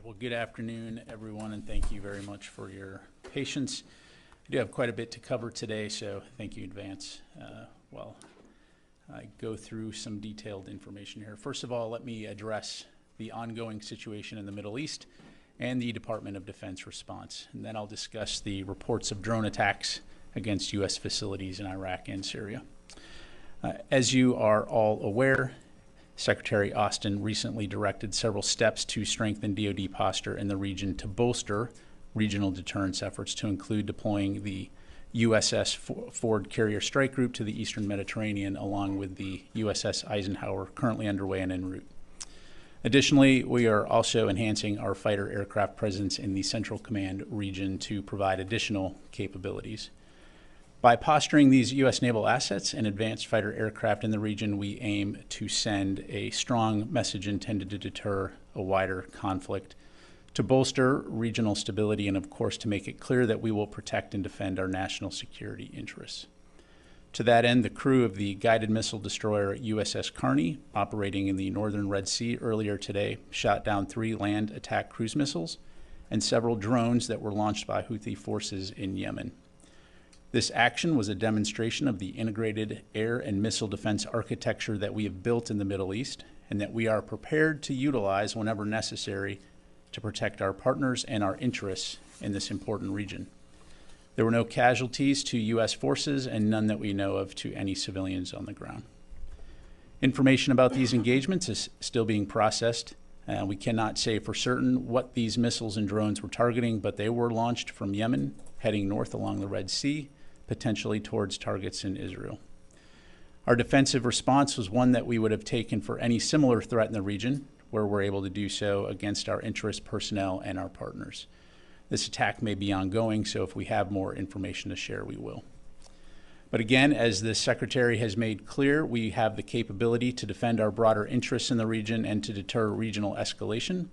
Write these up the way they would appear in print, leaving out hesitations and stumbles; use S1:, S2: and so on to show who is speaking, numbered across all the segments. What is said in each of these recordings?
S1: Well, good afternoon, everyone, and thank you very much for your patience. I do have quite a bit to cover today, so thank you in advance while I go through some detailed information here. First of all, let me address the ongoing situation in the Middle East and the Department of Defense response. And then I'll discuss the reports of drone attacks against U.S. facilities in Iraq and Syria. As you are all aware, Secretary Austin recently directed several steps to strengthen DoD posture in the region to bolster regional deterrence efforts, to include deploying the USS Ford Carrier Strike Group to the Eastern Mediterranean, along with the USS Eisenhower currently underway and en route. Additionally, we are also enhancing our fighter aircraft presence in the Central Command region to provide additional capabilities. By posturing these U.S. naval assets and advanced fighter aircraft in the region, we aim to send a strong message intended to deter a wider conflict, to bolster regional stability, and of course to make it clear that we will protect and defend our national security interests. To that end, the crew of the guided missile destroyer USS Carney, operating in the northern Red Sea earlier today, shot down 3 land attack cruise missiles and several drones that were launched by Houthi forces in Yemen. This action was a demonstration of the integrated air and missile defense architecture that we have built in the Middle East, and that we are prepared to utilize whenever necessary to protect our partners and our interests in this important region. There were no casualties to U.S. forces, and none that we know of to any civilians on the ground. Information about these engagements is still being processed. We cannot say for certain what these missiles and drones were targeting, but they were launched from Yemen, heading north along the Red Sea, potentially towards targets in Israel. Our defensive response was one that we would have taken for any similar threat in the region, where we're able to do so against our interest personnel and our partners. This attack may be ongoing, so if we have more information to share, we will. But again, as the Secretary has made clear, we have the capability to defend our broader interests in the region and to deter regional escalation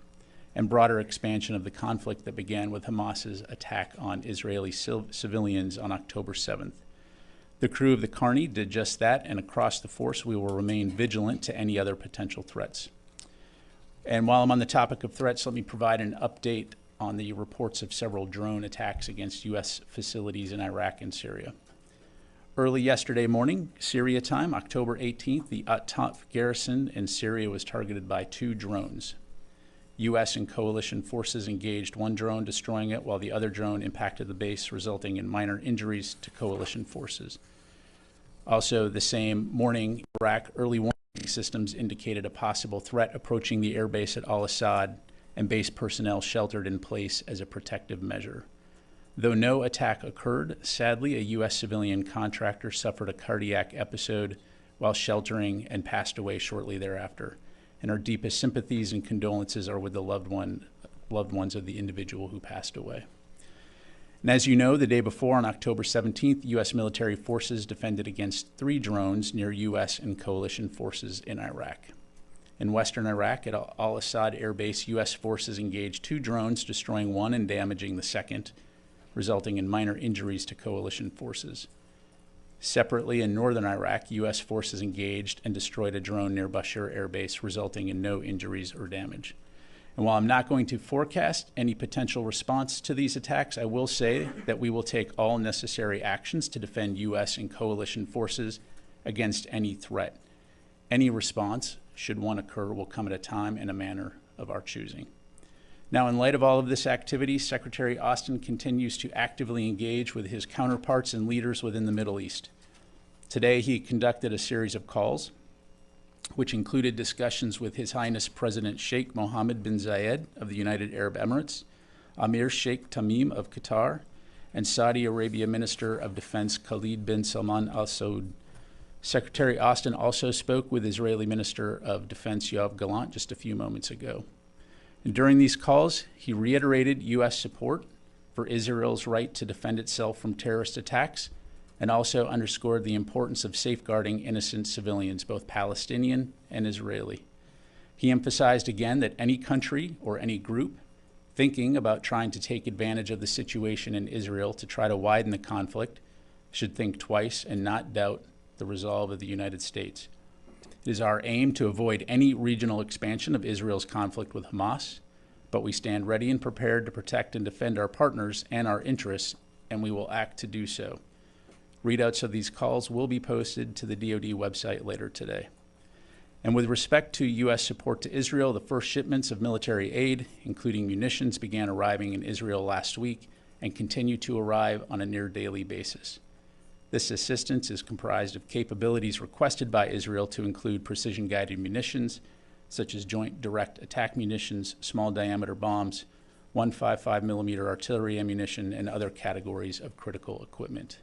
S1: and broader expansion of the conflict that began with Hamas's attack on Israeli civilians on October 7th. The crew of the Carney did just that, and across the force we will remain vigilant to any other potential threats. And while I'm on the topic of threats, let me provide an update on the reports of several drone attacks against U.S. facilities in Iraq and Syria. Early yesterday morning, Syria time, October 18th, the At-Ta'f garrison in Syria was targeted by 2 drones. U.S. and coalition forces engaged one drone, destroying it, while the other drone impacted the base, resulting in minor injuries to coalition forces. Also, the same morning, Iraq early warning systems indicated a possible threat approaching the airbase at Al-Assad, and base personnel sheltered in place as a protective measure. Though no attack occurred, sadly, a U.S. civilian contractor suffered a cardiac episode while sheltering and passed away shortly thereafter. And our deepest sympathies and condolences are with the loved ones of the individual who passed away. And as you know, the day before, on October 17th, U.S. military forces defended against 3 drones near U.S. and coalition forces in Iraq. In western Iraq, at Al-Assad Air Base, U.S. forces engaged 2 drones, destroying one and damaging the second, resulting in minor injuries to coalition forces. Separately, in northern Iraq, U.S. forces engaged and destroyed a drone near Bashir Air Base, resulting in no injuries or damage. And while I'm not going to forecast any potential response to these attacks, I will say that we will take all necessary actions to defend U.S. and coalition forces against any threat. Any response, should one occur, will come at a time and a manner of our choosing. Now, in light of all of this activity, Secretary Austin continues to actively engage with his counterparts and leaders within the Middle East. Today, he conducted a series of calls, which included discussions with His Highness President Sheikh Mohammed bin Zayed of the United Arab Emirates, Amir Sheikh Tamim of Qatar, and Saudi Arabia Minister of Defense Khalid bin Salman Al Saud. Secretary Austin also spoke with Israeli Minister of Defense Yoav Gallant just a few moments ago. And during these calls, he reiterated U.S. support for Israel's right to defend itself from terrorist attacks, and also underscored the importance of safeguarding innocent civilians, both Palestinian and Israeli. He emphasized again that any country or any group thinking about trying to take advantage of the situation in Israel to try to widen the conflict should think twice and not doubt the resolve of the United States. It is our aim to avoid any regional expansion of Israel's conflict with Hamas, but we stand ready and prepared to protect and defend our partners and our interests, and we will act to do so. Readouts of these calls will be posted to the DoD website later today. And with respect to U.S. support to Israel, the first shipments of military aid, including munitions, began arriving in Israel last week and continue to arrive on a near daily basis. This assistance is comprised of capabilities requested by Israel to include precision-guided munitions, such as joint direct attack munitions, small diameter bombs, 155 millimeter artillery ammunition, and other categories of critical equipment.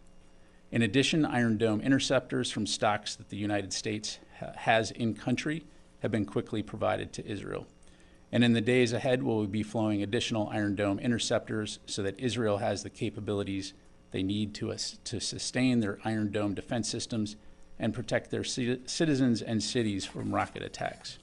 S1: In addition, Iron Dome interceptors from stocks that the United States has in country have been quickly provided to Israel. And in the days ahead, we'll be flowing additional Iron Dome interceptors so that Israel has the capabilities they need to sustain their Iron Dome defense systems and protect their citizens and cities from rocket attacks.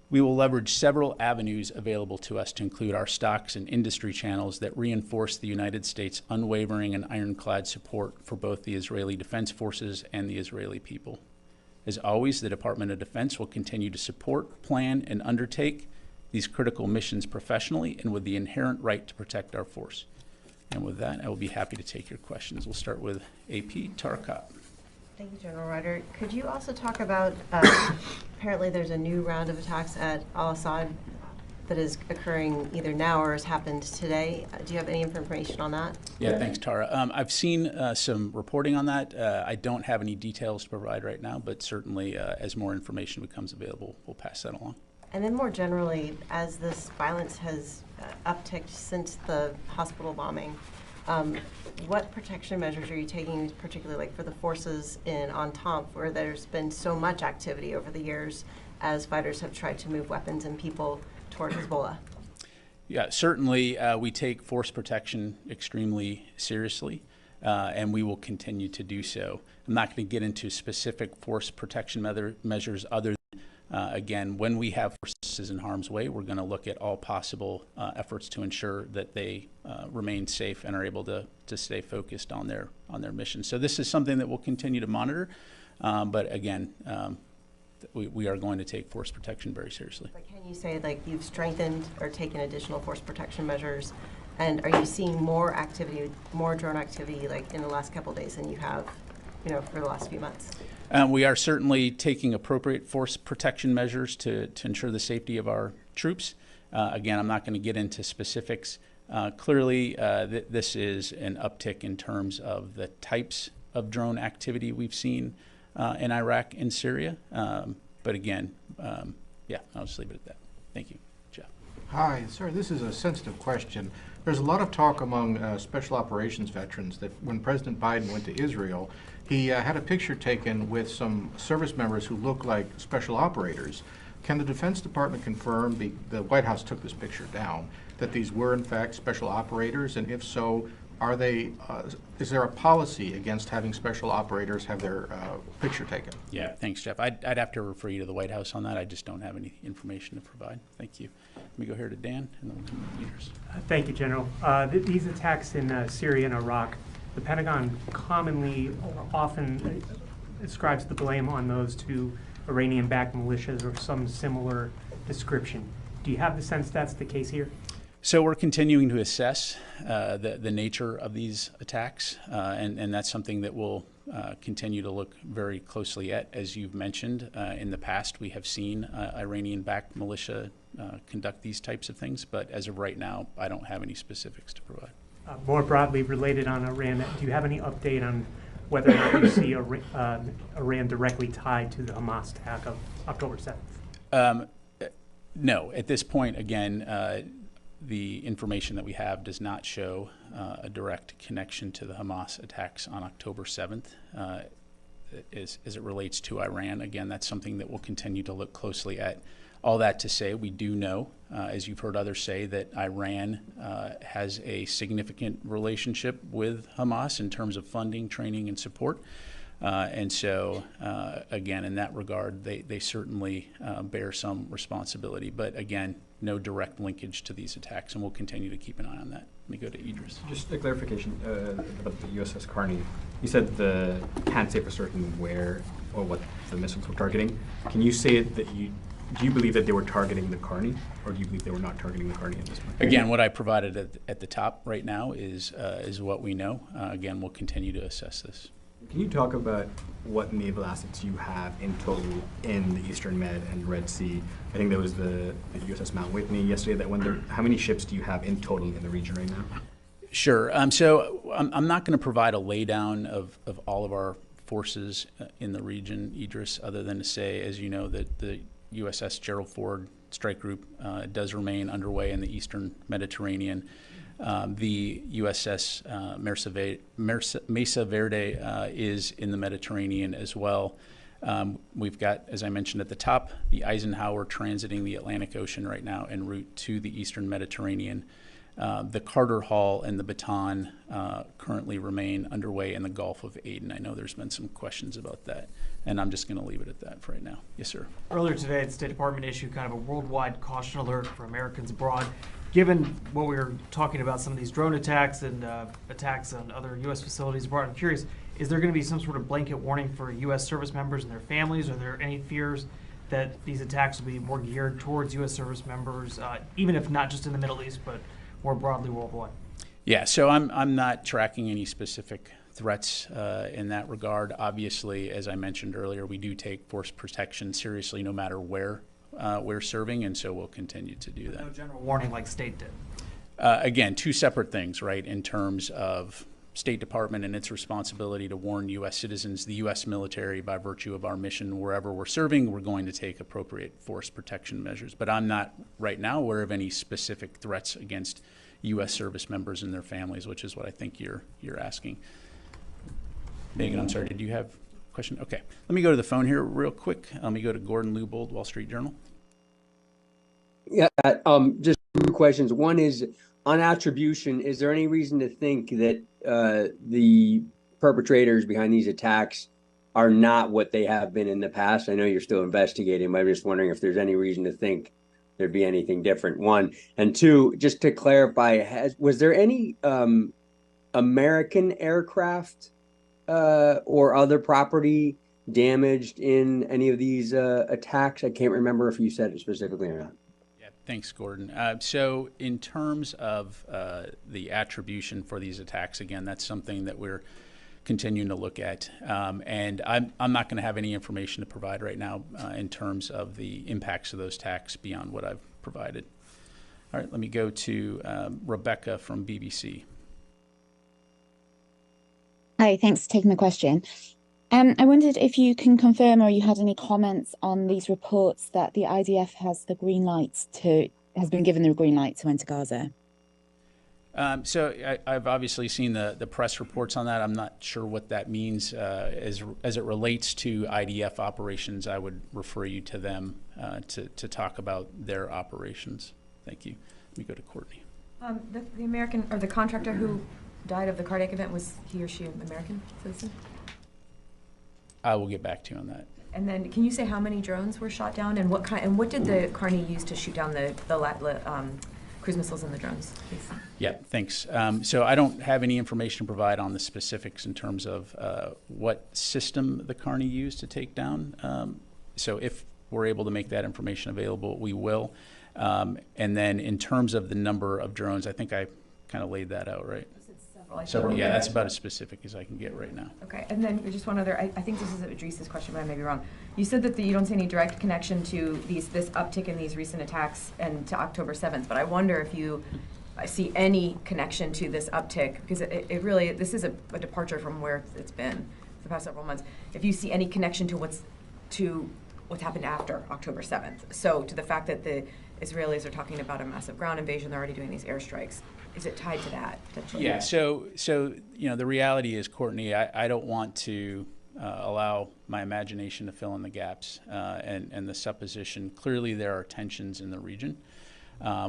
S1: We will leverage several avenues available to us to include our stocks and industry channels that reinforce the United States' unwavering and ironclad support for both the Israeli Defense Forces and the Israeli people. As always, the Department of Defense will continue to support, plan, and undertake these critical missions professionally and with the inherent right to protect our force. And with that, I will be happy to take your questions. We'll start with AP Tarkot.
S2: Thank you, General Ryder. Could you also talk about, apparently there's a new round of attacks at Al-Assad that is occurring either now or has happened today. Do you have any information on that?
S1: Yeah, thanks, Tara. I've seen some reporting on that. I don't have any details to provide right now, but certainly as more information becomes available, we'll pass that along.
S2: And then more generally, as this violence has upticked since the hospital bombing, what protection measures are you taking, particularly like for the forces in Entente, where there's been so much activity over the years as fighters have tried to move weapons and people toward Hezbollah?
S1: Yeah, certainly we take force protection extremely seriously, and we will continue to do so. I'm not going to get into specific force protection measures other than, again, when we have forces in harm's way, we're going to look at all possible efforts to ensure that they remain safe and are able to stay focused on their mission. So this is something that we'll continue to monitor, but again, we are going to take force protection very seriously.
S2: But can you say like you've strengthened or taken additional force protection measures, and are you seeing more activity, more drone activity like in the last couple of days than you have, for the last few months?
S1: We are certainly taking appropriate force protection measures to ensure the safety of our troops. Again, I'm not going to get into specifics. Clearly, this is an uptick in terms of the types of drone activity we've seen in Iraq and Syria. But again, yeah, I'll just leave it at that. Thank you. Jeff.
S3: Hi, sir. This is a sensitive question. There's a lot of talk among special operations veterans that when President Biden went to Israel, he had a picture taken with some service members who look like special operators. Can the Defense Department confirm, the White House took this picture down, that these were in fact special operators? And if so, are they, is there a policy against having special operators have their picture taken?
S1: Yeah, thanks, Jeff. I'd have to refer you to the White House on that. I just don't have any information to provide. Thank you. Let me go here to Dan, and then we'll come to leaders.
S4: Thank you, General. These attacks in Syria and Iraq, the Pentagon commonly or often ascribes the blame on those to Iranian-backed militias or some similar description. Do you have the sense that's the case here?
S1: So we're continuing to assess the nature of these attacks, and that's something that we'll continue to look very closely at. As you've mentioned, in the past we have seen Iranian-backed militia conduct these types of things, but as of right now, I don't have any specifics to provide.
S4: More broadly related on Iran, do you have any update on whether or not you see Iran directly tied to the Hamas attack of October 7th?
S1: No. At this point, again, the information that we have does not show a direct connection to the Hamas attacks on October 7th. As it relates to Iran, again, that's something that we'll continue to look closely at. All that to say, we do know, as you've heard others say, that Iran has a significant relationship with Hamas in terms of funding, training, and support. And so, again, in that regard, they certainly bear some responsibility. But again, no direct linkage to these attacks, and we'll continue to keep an eye on that. Let me go to Idris.
S5: Just a clarification about the USS Carney. You said can't say for certain where or what the missiles were targeting. Can you say that do you believe that they were targeting the Carney, or do you believe they were not targeting the Carney at this point?
S1: Again, what I provided at the top right now is what we know. Again, we'll continue to assess this.
S5: Can you talk about what naval assets you have in total in the Eastern Med and Red Sea? I think there was the USS Mount Whitney yesterday that went there. How many ships do you have in total in the region right now?
S1: Sure. So I'm not going to provide a laydown of all of our forces in the region, Idris, other than to say, as you know, that the USS Gerald Ford Strike Group does remain underway in the Eastern Mediterranean. The USS Mesa Verde is in the Mediterranean as well. We've got, as I mentioned at the top, the Eisenhower transiting the Atlantic Ocean right now en route to the Eastern Mediterranean. The Carter Hall and the Baton currently remain underway in the Gulf of Aden. I know there's been some questions about that, and I'm just going to leave it at that for right now. Yes, sir.
S6: Earlier today, the State Department issued kind of a worldwide caution alert for Americans abroad. Given what we were talking about, some of these drone attacks and attacks on other U.S. facilities abroad, I'm curious, is there going to be some sort of blanket warning for U.S. service members and their families? Are there any fears that these attacks will be more geared towards U.S. service members, even if not just in the Middle East, but more broadly worldwide?
S1: Yeah, so I'm not tracking any specific threats in that regard. Obviously, as I mentioned earlier, we do take force protection seriously no matter where we're serving, and so we'll continue to do that.
S6: No general warning like State did.
S1: Again, two separate things, right, in terms of State Department and its responsibility to warn U.S. citizens. The U.S. military, by virtue of our mission, wherever we're serving, we're going to take appropriate force protection measures. But I'm not right now aware of any specific threats against U.S. service members and their families, which is what I think you're asking. Megan, I'm sorry, did you have a question? Okay, let me go to the phone here real quick. Let me go to Gordon Lewbold, Wall Street Journal.
S7: Yeah, just two questions. One is on attribution. Is there any reason to think that the perpetrators behind these attacks are not what they have been in the past? I know you're still investigating, but I'm just wondering if there's any reason to think there'd be anything different. One, and two, just to clarify, was there any American aircraft or other property damaged in any of these attacks? I can't remember if you said it specifically or not.
S1: Thanks, Gordon. So in terms of the attribution for these attacks, again, that's something that we're continuing to look at. And I'm not going to have any information to provide right now in terms of the impacts of those attacks beyond what I've provided. All right, let me go to Rebecca from BBC.
S8: Hi, thanks for taking the question. I wondered if you can confirm or you had any comments on these reports that the IDF has been given the green light to enter Gaza.
S1: So I've obviously seen the press reports on that. I'm not sure what that means as it relates to IDF operations. I would refer you to them to talk about their operations. Thank you. Let me go to Courtney.
S9: The American or the contractor who died of the cardiac event, was he or she an American citizen?
S1: I will get back to you on that.
S9: And then, can you say how many drones were shot down, and what did the Carney use to shoot down the cruise missiles and the drones, please?
S1: Yeah, thanks. So I don't have any information to provide on the specifics in terms of what system the Carney used to take down. So if we're able to make that information available, we will. And then in terms of the number of drones, I think I kind of laid that out, right? Several, yeah, that's about as specific as I can get right now.
S9: Okay, and then just one other, I think this is Idris's question, but I may be wrong. You said that you don't see any direct connection to this uptick in these recent attacks and to October 7th, but I wonder if you see any connection to this uptick, because it really, this is a departure from where it's been for the past several months. If you see any connection to what's happened after October 7th. So to the fact that the Israelis are talking about a massive ground invasion, they're already doing these airstrikes. Is it tied to that potentially?
S1: Yeah. So the reality is, Courtney, I don't want to allow my imagination to fill in the gaps and the supposition. Clearly, there are tensions in the region,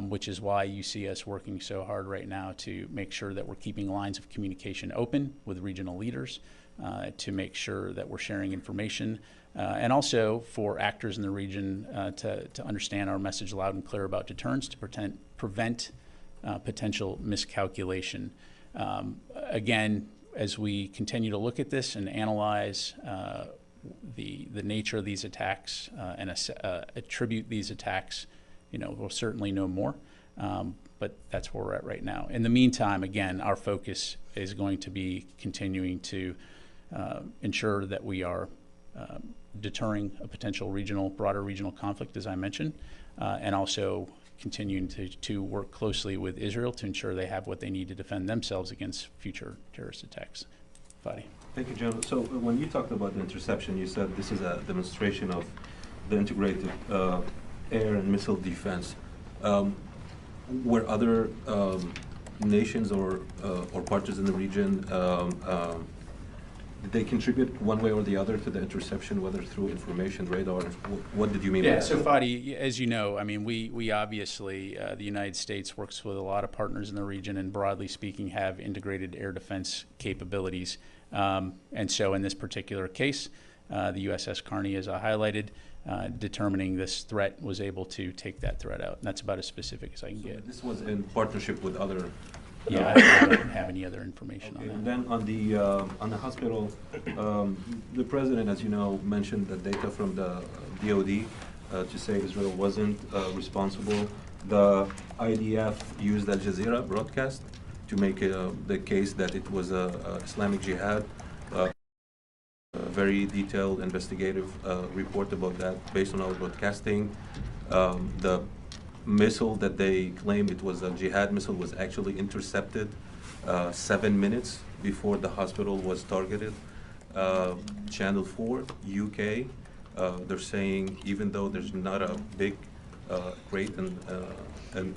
S1: which is why you see us working so hard right now to make sure that we're keeping lines of communication open with regional leaders, to make sure that we're sharing information, and also for actors in the region to understand our message loud and clear about deterrence to prevent potential miscalculation. Again, as we continue to look at this and analyze the nature of these attacks and attribute these attacks, we'll certainly know more. But that's where we're at right now. In the meantime, again, our focus is going to be continuing to ensure that we are deterring a potential broader regional conflict, as I mentioned, and also continuing to work closely with Israel to ensure they have what they need to defend themselves against future terrorist attacks. Fadi.
S10: Thank you, General. So when you talked about the interception, you said this is a demonstration of the integrated air and missile defense. Were other nations or partners in the region, did they contribute one way or the other to the interception, whether through information, radar? What did you mean by that?
S1: So Fadi, as you know, I mean, we obviously, the United States works with a lot of partners in the region and broadly speaking have integrated air defense capabilities. And so in this particular case, the USS Carney, as I highlighted, determining this threat, was able to take that threat out. And that's about as specific as I can get.
S10: This was in partnership with other...
S1: Yeah, I don't have any other information on that.
S10: And then on the hospital, the president, as you know, mentioned the data from the DoD to say Israel wasn't responsible. The IDF used Al Jazeera broadcast to make the case that it was a Islamic Jihad. Very detailed investigative report about that based on our broadcasting. The missile that they claimed it was a jihad missile was actually intercepted 7 minutes before the hospital was targeted. Channel 4, UK, they're saying even though there's not a big rate and
S1: I'm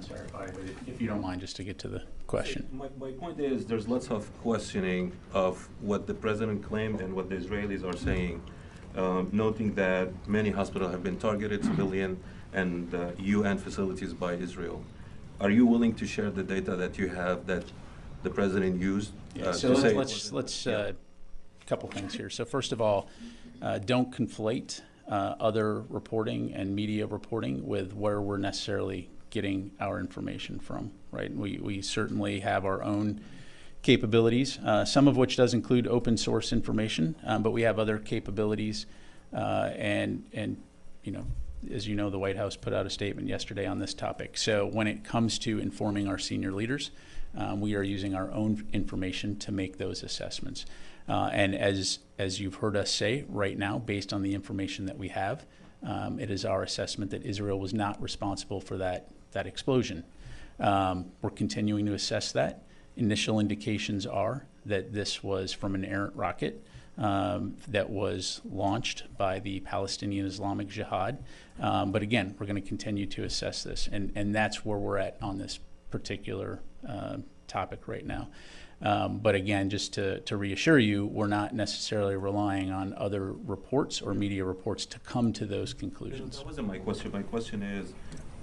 S1: sorry, but if you don't mind, just to get to the question.
S10: My point is there's lots of questioning of what the president claimed and what the Israelis are saying, noting that many hospitals have been targeted, civilian and UN facilities by Israel. Are you willing to share the data that you have that the president used?
S1: So let's a couple things here. So first of all, don't conflate other reporting and media reporting with where we're necessarily getting our information from, right? We certainly have our own capabilities, some of which does include open source information, but we have other capabilities, and as you know, the White House put out a statement yesterday on this topic. So when it comes to informing our senior leaders, we are using our own information to make those assessments. And as you've heard us say right now, based on the information that we have, it is our assessment that Israel was not responsible for that explosion. We're continuing to assess that. Initial indications are that this was from an errant rocket that was launched by the Palestinian Islamic Jihad. But again, we're going to continue to assess this, and that's where we're at on this particular topic right now. But again, just to reassure you, we're not necessarily relying on other reports or media reports to come to those conclusions.
S10: That wasn't my question. My question is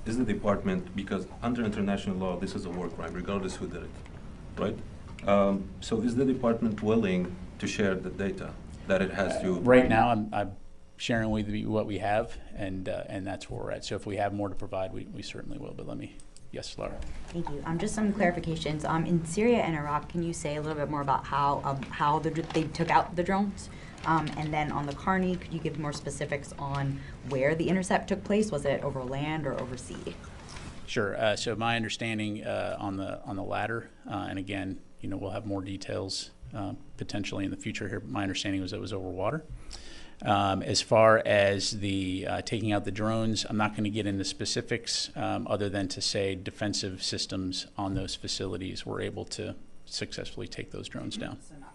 S10: the department, because under international law, this is a war crime, regardless who did it, right? So is the department willing to share the data that it has to?
S1: Right now, I'm sharing with you what we have, and that's where we're at. So if we have more to provide, we certainly will. But yes, Laura.
S11: Thank you. Just some clarifications. In Syria and Iraq, can you say a little bit more about how they took out the drones? And then on the Carney, could you give more specifics on where the intercept took place? Was it over land or over sea?
S1: Sure. So my understanding on the latter, and again, we'll have more details potentially in the future here. But my understanding was it was over water. As far as the taking out the drones, I'm not going to get into specifics other than to say defensive systems on those facilities were able to successfully take those drones down.
S11: So not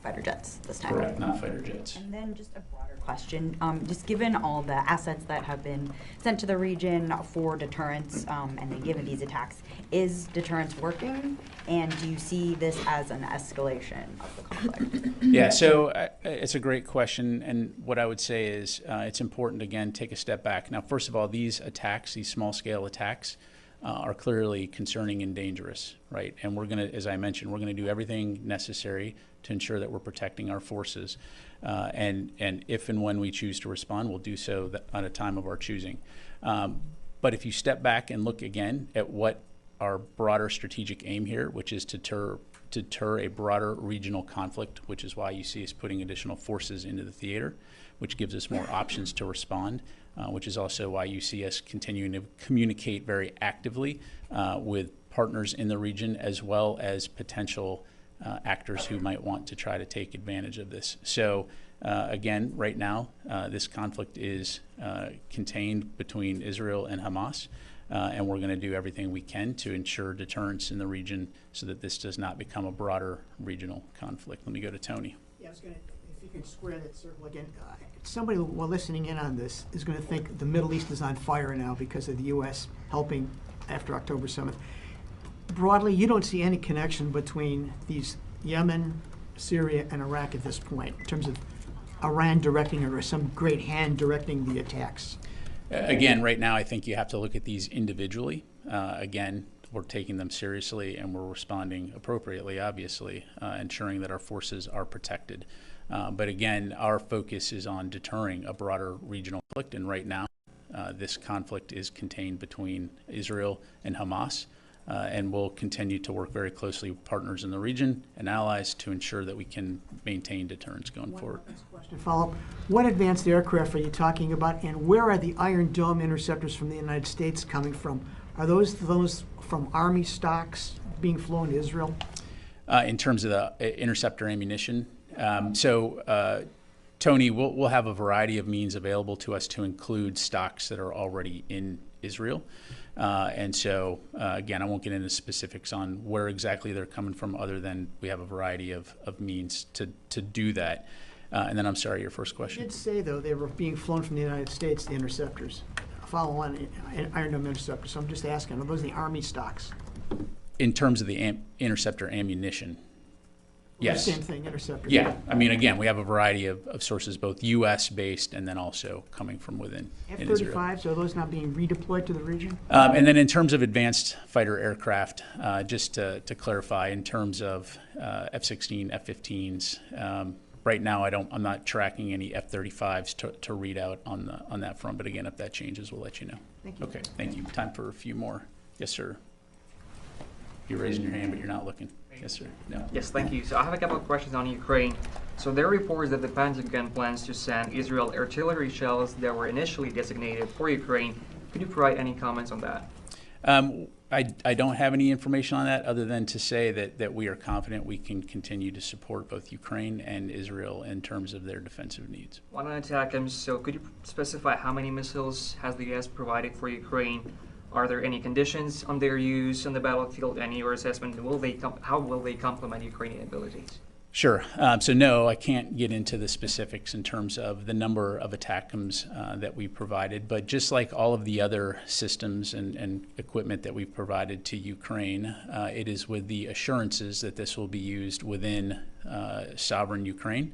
S11: fighter jets this time.
S1: Correct, not fighter jets.
S11: And then just a broader question, just given all the assets that have been sent to the region for deterrence, and then given these attacks, is deterrence working? And do you see this as an escalation of the conflict?
S1: Yeah, so it's a great question, and what I would say is it's important, again, take a step back. Now, first of all, these attacks, these small-scale attacks, are clearly concerning and dangerous, right? And we're going to, as I mentioned, we're going to do everything necessary to ensure that we're protecting our forces. And if and when we choose to respond, we'll do so at a time of our choosing. But if you step back and look again at what our broader strategic aim here, which is to deter a broader regional conflict, which is why you see us putting additional forces into the theater, which gives us more options to respond, which is also why you see us continuing to communicate very actively with partners in the region, as well as potential actors who might want to try to take advantage of this. So again, right now, this conflict is contained between Israel and Hamas, and we're going to do everything we can to ensure deterrence in the region so that this does not become a broader regional conflict. Let me go to Tony.
S12: Yeah, I was going to, if you could square that circle again. Somebody while listening in on this is going to think the Middle East is on fire now because of the U.S. helping after October 7th. Broadly, you don't see any connection between these Yemen, Syria, and Iraq at this point in terms of Iran directing or some great hand directing the attacks.
S1: Again, right now, I think you have to look at these individually. Again, we're taking them seriously and we're responding appropriately, obviously, ensuring that our forces are protected. But again, our focus is on deterring a broader regional conflict, and right now, this conflict is contained between Israel and Hamas. And we'll continue to work very closely with partners in the region and allies to ensure that we can maintain deterrence going forward.
S12: Question follow-up. What advanced aircraft are you talking about, and where are the Iron Dome interceptors from the United States coming from? Are those from Army stocks being flown to Israel?
S1: In terms of the interceptor ammunition, Tony, we'll have a variety of means available to us to include stocks that are already in Israel. And so, again, I won't get into specifics on where exactly they're coming from other than we have a variety of means to do that. And then I'm sorry, your first question.
S12: You did say, though, they were being flown from the United States, the interceptors, follow-on Iron Dome interceptors. So I'm just asking, are those the Army stocks?
S1: In terms of the interceptor ammunition, yes.
S12: Same thing, interceptors.
S1: Yeah, I mean, again, we have a variety of sources, both U.S.-based and then also coming from within Israel.
S12: F-35s, are those not being redeployed to the region?
S1: And then in terms of advanced fighter aircraft, just to clarify, in terms of F-16, F-15s, right now I'm not tracking any F-35s to read out on that front. But again, if that changes, we'll let you know.
S12: Thank you.
S1: Okay, thank you. Time for a few more. Yes, sir. You're raising your hand, but you're not looking. Yes, sir. No.
S13: Yes, thank you. So I have a couple of questions on Ukraine. So there are reports that the Pentagon plans to send Israel artillery shells that were initially designated for Ukraine. Could you provide any comments on that?
S1: I don't have any information on that other than to say that we are confident we can continue to support both Ukraine and Israel in terms of their defensive needs.
S13: One on ATACMS, so could you specify how many missiles has the U.S. provided for Ukraine? Are there any conditions on their use on the battlefield? And your assessment, how will they complement Ukrainian abilities?
S1: Sure. So no, I can't get into the specifics in terms of the number of ATACMS that we provided, but just like all of the other systems and equipment that we've provided to Ukraine, it is with the assurances that this will be used within sovereign Ukraine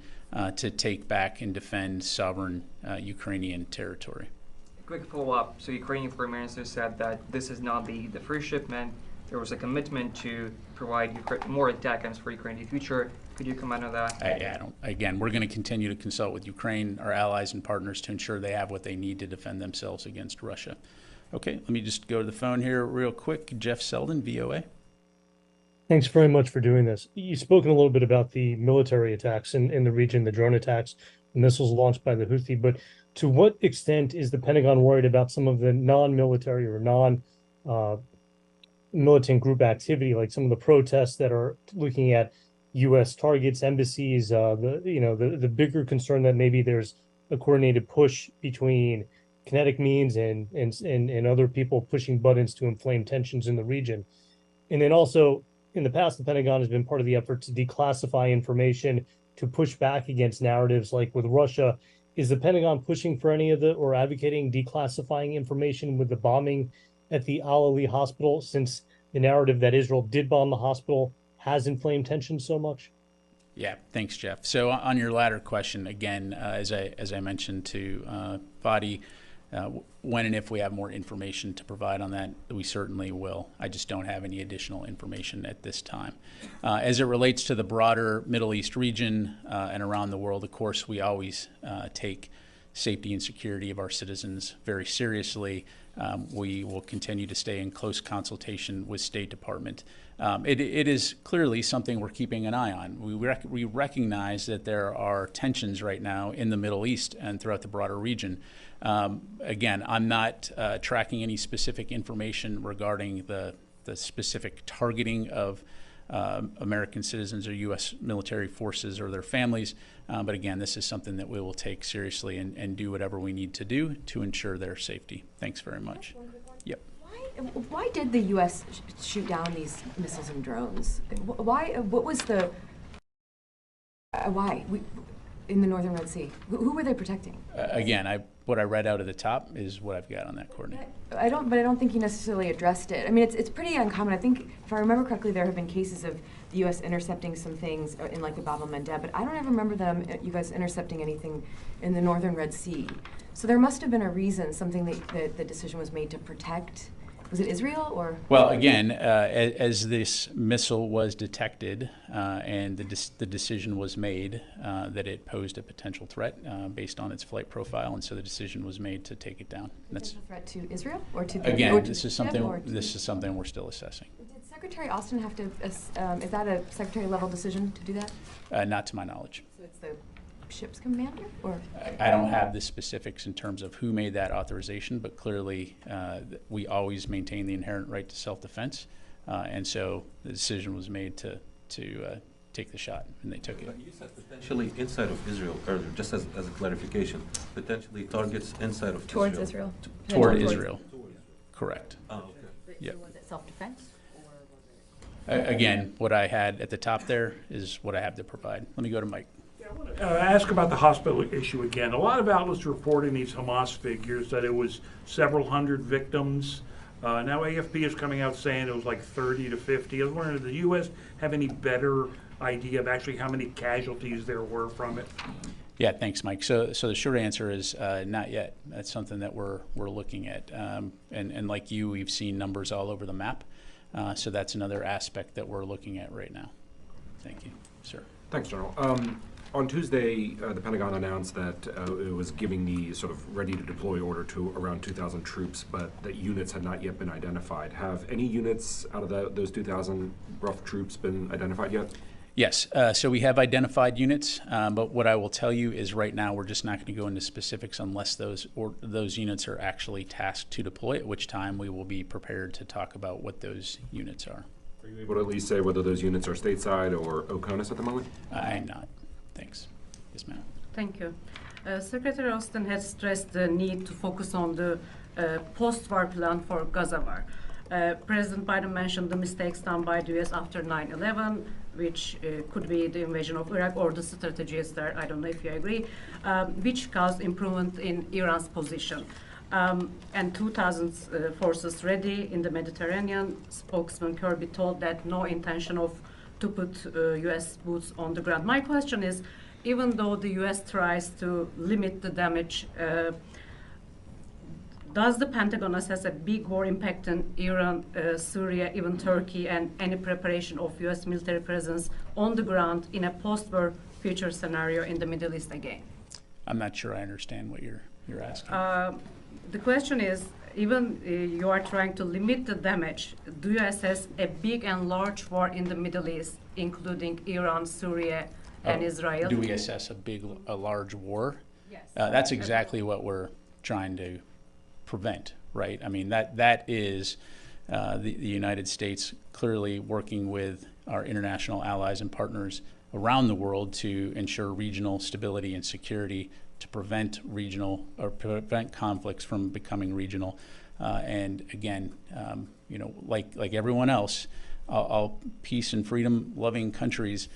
S1: to take back and defend sovereign Ukrainian territory.
S13: Quick follow-up. So Ukrainian Foreign Minister said that this is not the first shipment. There was a commitment to provide more ATACMS for Ukraine in the future. Could you comment on that?
S1: I don't. Again, we're going to continue to consult with Ukraine, our allies and partners, to ensure they have what they need to defend themselves against Russia. Okay, let me just go to the phone here real quick. Jeff Selden, VOA.
S14: Thanks very much for doing this. You've spoken a little bit about the military attacks in the region, the drone attacks, the missiles launched by the Houthi, but to what extent is the Pentagon worried about some of the non-military or non-militant group activity, like some of the protests that are looking at U.S. targets, embassies, the bigger concern that maybe there's a coordinated push between kinetic means and other people pushing buttons to inflame tensions in the region. And then also, in the past, the Pentagon has been part of the effort to declassify information to push back against narratives like with Russia. Is the Pentagon pushing for any of or advocating declassifying information with the bombing at the Al-Ali hospital, since the narrative that Israel did bomb the hospital has inflamed tensions so much?
S1: Yeah, thanks, Jeff. So on your latter question, again, as I mentioned to Fadi, when and if we have more information to provide on that, we certainly will. I just don't have any additional information at this time. As it relates to the broader Middle East region and around the world, of course, we always take safety and security of our citizens very seriously. We will continue to stay in close consultation with State Department. It is clearly something we're keeping an eye on. We recognize that there are tensions right now in the Middle East and throughout the broader region. Again, I'm not tracking any specific information regarding the specific targeting of American citizens or U.S. military forces or their families. But again, this is something that we will take seriously and do whatever we need to do to ensure their safety. Thanks very much. Yep.
S9: Why did the U.S. shoot down these missiles and drones? Why? What was the why in the Northern Red Sea? Who were they protecting?
S1: Again, what I read out at the top is what I've got on that, Courtney.
S9: But I don't think you necessarily addressed it. I mean, it's pretty uncommon. I think, if I remember correctly, there have been cases of the U.S. intercepting some things in like the Bab el-Mandeb, but I don't ever remember you guys intercepting anything in the Northern Red Sea. So there must have been a reason, something that the decision was made to protect. Was it Israel or? Well,
S1: again, as this missile was detected and the decision was made that it posed a potential threat based on its flight profile, and so the decision was made to take it down.
S9: That's a threat to Israel or to the
S1: again. This is something we're still assessing.
S9: Did Secretary Austin have to? Is that a secretary level decision to do that?
S1: Not to my knowledge.
S9: So it's the ship's commander, or?
S1: I don't have the specifics in terms of who made that authorization, but clearly we always maintain the inherent right to self-defense, and so the decision was made to take the shot, and they took it.
S10: But you said potentially inside of Israel earlier, just as a clarification, potentially targets inside of
S9: towards Israel.
S1: Toward Israel. Correct.
S10: Oh, okay.
S1: Yep.
S11: Was it self-defense?
S1: Again, what I had at the top there is what I have to provide. Let me go to Mike.
S15: I want to ask about the hospital issue again. A lot of outlets reporting these Hamas figures that it was several hundred victims. Now AFP is coming out saying it was like 30 to 50. I was wondering, does the U.S. have any better idea of actually how many casualties there were from it?
S1: Yeah, thanks, Mike. So the short answer is not yet. That's something that we're looking at. And like you, we've seen numbers all over the map. So that's another aspect that we're looking at right now. Thank you, sir.
S16: Thanks, General. On Tuesday, the Pentagon announced that it was giving the sort of ready-to-deploy order to around 2,000 troops, but that units had not yet been identified. Have any units out of those 2,000 rough troops been identified yet?
S1: Yes. So we have identified units, but what I will tell you is right now we're just not going to go into specifics unless those units are actually tasked to deploy, at which time we will be prepared to talk about what those units are.
S16: Are you able to at least say whether those units are stateside or OCONUS at the moment?
S1: I am not. Thanks. Yes, ma'am.
S17: Thank you. Secretary Austin has stressed the need to focus on the post-war plan for Gaza war. President Biden mentioned the mistakes done by the U.S. after 9/11, which could be the invasion of Iraq or the strategies there, I don't know if you agree, which caused improvement in Iran's position. And 2,000 forces ready in the Mediterranean. Spokesman Kirby told that no intention to put U.S. boots on the ground. My question is, even though the U.S. tries to limit the damage, does the Pentagon assess a big war impact in Iran, Syria, even Turkey, and any preparation of U.S. military presence on the ground in a post-war future scenario in the Middle East again?
S1: I'm not sure I understand what you're asking.
S17: The question is, even you are trying to limit the damage, do you assess a big and large war in the Middle East, including Iran, Syria, and Israel?
S1: Do we assess a large war? Yes. That's exactly what we're trying to prevent, right? I mean, that is the United States clearly working with our international allies and partners around the world to ensure regional stability and security, to prevent conflicts from becoming regional. And again, like everyone else, all peace and freedom loving countries,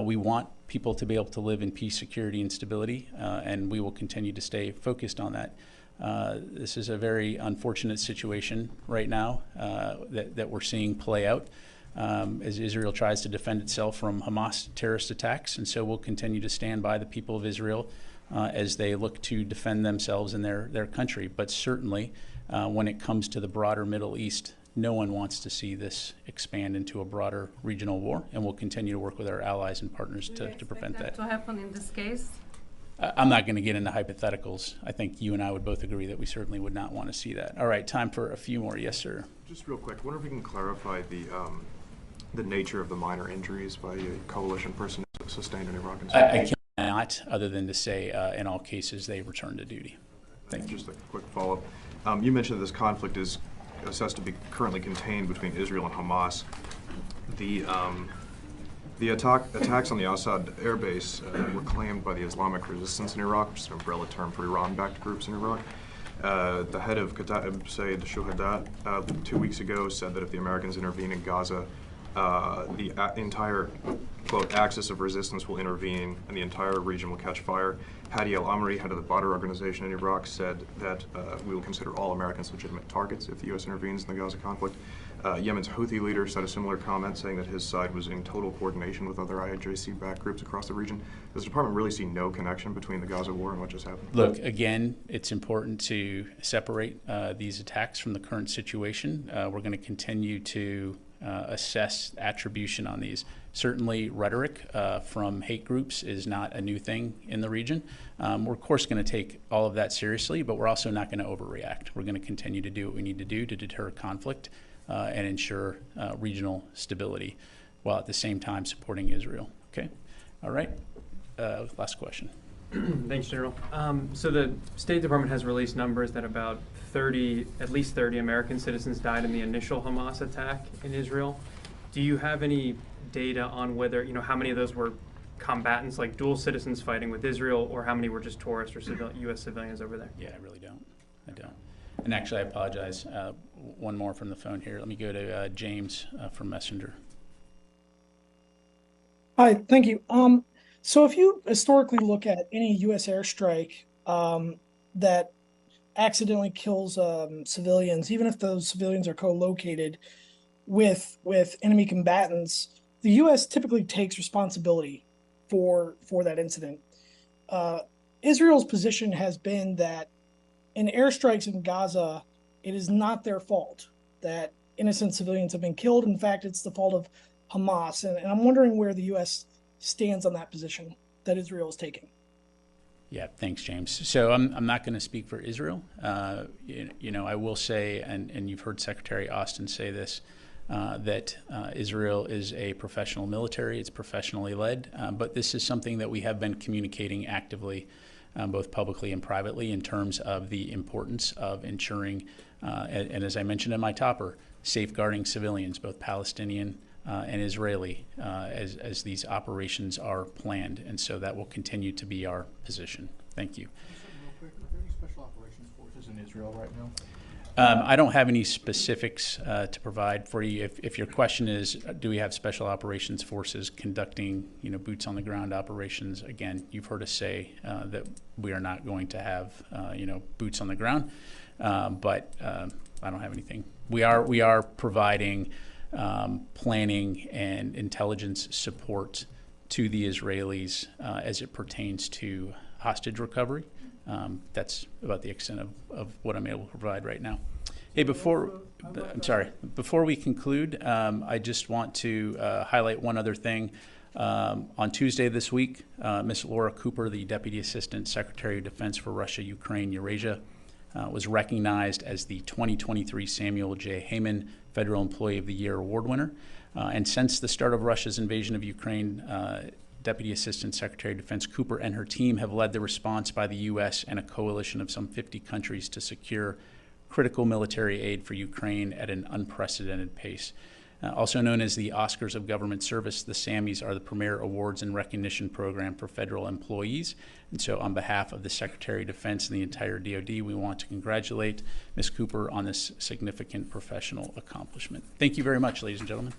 S1: we want people to be able to live in peace, security, and stability, and we will continue to stay focused on that. This is a very unfortunate situation right now that we're seeing play out as Israel tries to defend itself from Hamas terrorist attacks, and so we'll continue to stand by the people of Israel as they look to defend themselves and their country. But certainly, when it comes to the broader Middle East, no one wants to see this expand into a broader regional war, and we'll continue to work with our allies and partners to prevent that.
S17: To happen in this case?
S1: I'm not going to get into hypotheticals. I think you and I would both agree that we certainly would not want to see that. All right, time for a few more. Yes, sir.
S18: Just real quick, I wonder if we can clarify the nature of the minor injuries by a coalition person sustained in Iraq and Syria.
S1: I cannot, other than to say in all cases they returned to duty. Thank you.
S18: Just a quick follow-up. You mentioned that this conflict is assessed to be currently contained between Israel and Hamas. The attacks on the Assad air base were claimed by the Islamic Resistance in Iraq, which is an umbrella term for Iran-backed groups in Iraq. The head of Kataib Sayyid Shuhada 2 weeks ago said that if the Americans intervene in Gaza, the entire, quote, axis of resistance will intervene and the entire region will catch fire. Hadi al-Amri, head of the Badr organization in Iraq, said that we will consider all Americans legitimate targets if the U.S. intervenes in the Gaza conflict. Yemen's Houthi leader said a similar comment, saying that his side was in total coordination with other IJC-backed groups across the region. Does the department really see no connection between the Gaza war and what just happened?
S1: Look, again, it's important to separate these attacks from the current situation. We're going to continue to assess attribution on these. Certainly, rhetoric from hate groups is not a new thing in the region. We're, of course, going to take all of that seriously, but we're also not going to overreact. We're going to continue to do what we need to do to deter conflict and ensure regional stability, while at the same time supporting Israel. Okay? All right. Last question.
S19: Thanks, General. So the State Department has released numbers that about at least 30 American citizens died in the initial Hamas attack in Israel. Do you have any data on whether, how many of those were combatants, like dual citizens fighting with Israel, or how many were just tourists or U.S. civilians over there?
S1: Yeah, I really don't. I don't. And actually, I apologize. One more from the phone here. Let me go to James from Messenger.
S20: Hi, thank you. So if you historically look at any U.S. airstrike that accidentally kills civilians, even if those civilians are co-located with enemy combatants, the U.S. typically takes responsibility for that incident. Israel's position has been that in airstrikes in Gaza, it is not their fault that innocent civilians have been killed. In fact, it's the fault of Hamas. And I'm wondering where the U.S. stands on that position that Israel is taking.
S1: Yeah, thanks, James. So I'm not going to speak for Israel. I will say, and you've heard Secretary Austin say this, that Israel is a professional military. It's professionally led. But this is something that we have been communicating actively, both publicly and privately, in terms of the importance of ensuring, and as I mentioned in my topper, safeguarding civilians, both Palestinian and Israeli, as these operations are planned. And so that will continue to be our position. Thank you.
S3: Real quick, are there any special operations forces in Israel right now?
S1: I don't have any specifics to provide for you. If your question is, do we have special operations forces conducting, boots on the ground operations? Again, you've heard us say that we are not going to have, boots on the ground. But I don't have anything. We are providing planning and intelligence support to the Israelis as it pertains to hostage recovery. That's about the extent of what I'm able to provide right now. Hey, before we conclude, I just want to highlight one other thing. On Tuesday this week, Ms. Laura Cooper, the Deputy Assistant Secretary of Defense for Russia, Ukraine, Eurasia, was recognized as the 2023 Samuel J. Heyman Federal Employee of the Year Award winner. And since the start of Russia's invasion of Ukraine, Deputy Assistant Secretary of Defense Cooper and her team have led the response by the U.S. and a coalition of some 50 countries to secure critical military aid for Ukraine at an unprecedented pace. Also known as the Oscars of Government Service, the SAMMys are the premier awards and recognition program for federal employees. And so on behalf of the Secretary of Defense and the entire DoD, we want to congratulate Ms. Cooper on this significant professional accomplishment. Thank you very much, ladies and gentlemen.